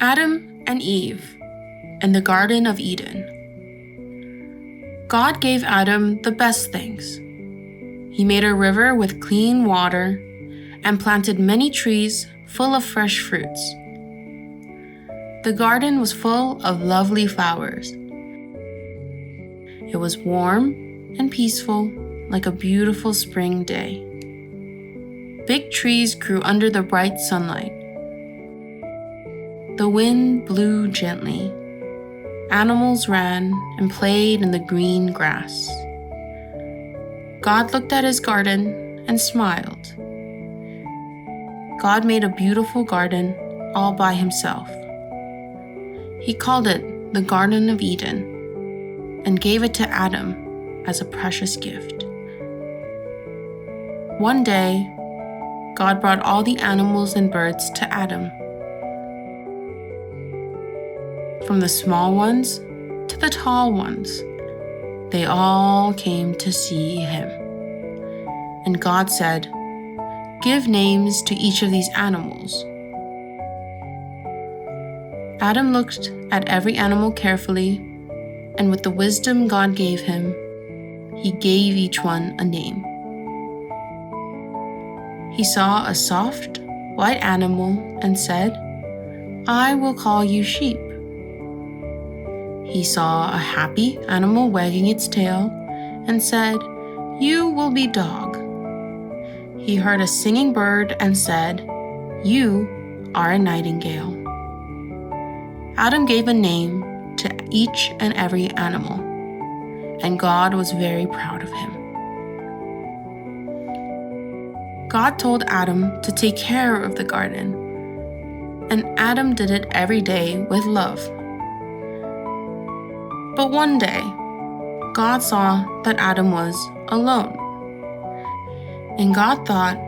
Adam and Eve in the Garden of Eden. God gave Adam the best things. He made a river with clean water and planted many trees full of fresh fruits. The garden was full of lovely flowers. It was warm and peaceful, like a beautiful spring day. Big trees grew under the bright sunlight. The wind blew gently. Animals ran and played in the green grass. God looked at his garden and smiled. God made a beautiful garden all by himself. He called it the Garden of Eden and gave it to Adam as a precious gift. One day, God brought all the animals and birds to Adam. From the small ones to the tall ones, they all came to see him. And God said, "Give names to each of these animals." Adam looked at every animal carefully, and with the wisdom God gave him, he gave each one a name. He saw a soft, white animal and said, "I will call you sheep." He saw a happy animal wagging its tail and said, "You will be dog." He heard a singing bird and said, "You are a nightingale." Adam gave a name to each and every animal, and God was very proud of him. God told Adam to take care of the garden, and Adam did it every day with love. But one day, God saw that Adam was alone. And God thought,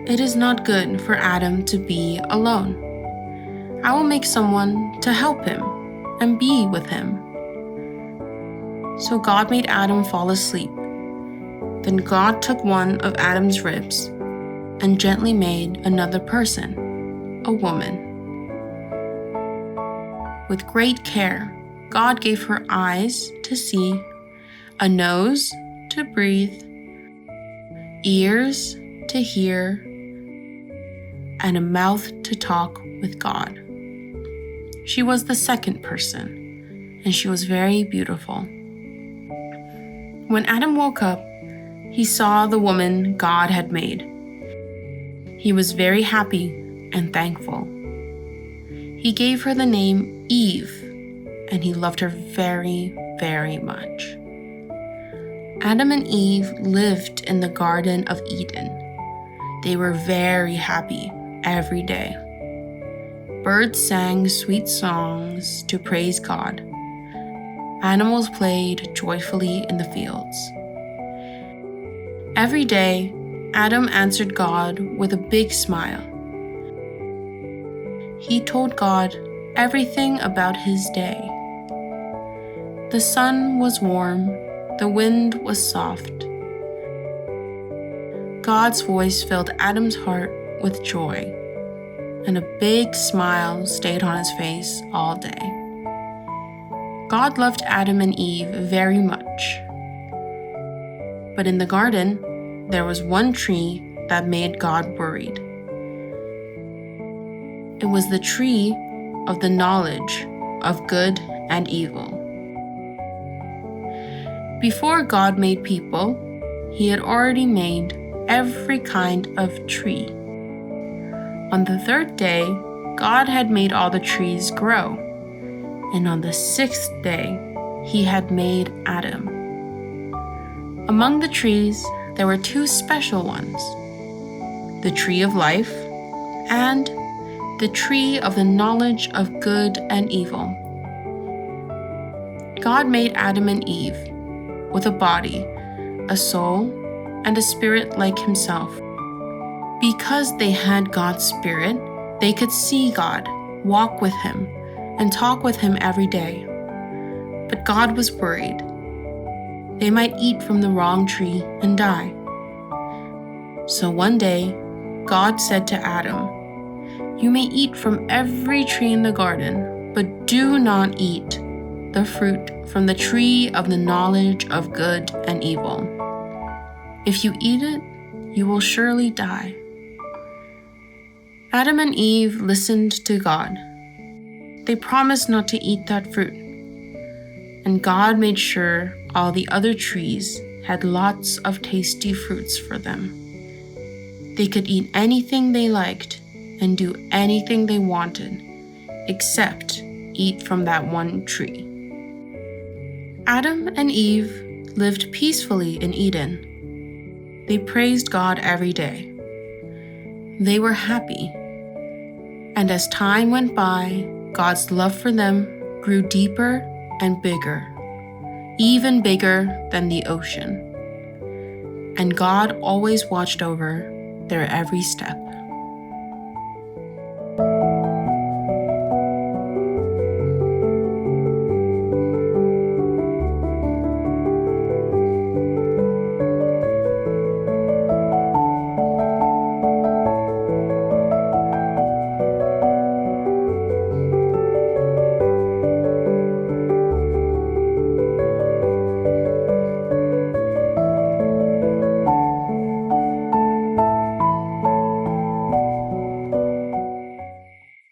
"It is not good for Adam to be alone. I will make someone to help him and be with him." So God made Adam fall asleep. Then God took one of Adam's ribs and gently made another person, a woman. With great care, God gave her eyes to see, a nose to breathe, ears to hear, and a mouth to talk with God. She was the second person, and she was very beautiful. When Adam woke up, he saw the woman God had made. He was very happy and thankful. He gave her the name Eve, and he loved her very, very much. Adam and Eve lived in the Garden of Eden. They were very happy every day. Birds sang sweet songs to praise God. Animals played joyfully in the fields. Every day, Adam answered God with a big smile. He told God everything about his day. The sun was warm, the wind was soft. God's voice filled Adam's heart with joy, and a big smile stayed on his face all day. God loved Adam and Eve very much. But in the garden, there was one tree that made God worried. It was the tree of the knowledge of good and evil. Before God made people, he had already made every kind of tree. On the third day, God had made all the trees grow, and on the sixth day, he had made Adam. Among the trees, there were two special ones, the tree of life and the tree of the knowledge of good and evil. God made Adam and Eve with a body, a soul, and a spirit like himself. Because they had God's spirit, they could see God, walk with him, and talk with him every day. But God was worried. They might eat from the wrong tree and die. So one day, God said to Adam, You may eat from every tree in the garden, but do not eat the fruit from the tree of the knowledge of good and evil. If you eat it, you will surely die." Adam and Eve listened to God. They promised not to eat that fruit, and God made sure all the other trees had lots of tasty fruits for them. They could eat anything they liked and do anything they wanted, except eat from that one tree. Adam and Eve lived peacefully in Eden. They praised God every day. They were happy. And as time went by, God's love for them grew deeper and bigger, even bigger than the ocean. And God always watched over their every step.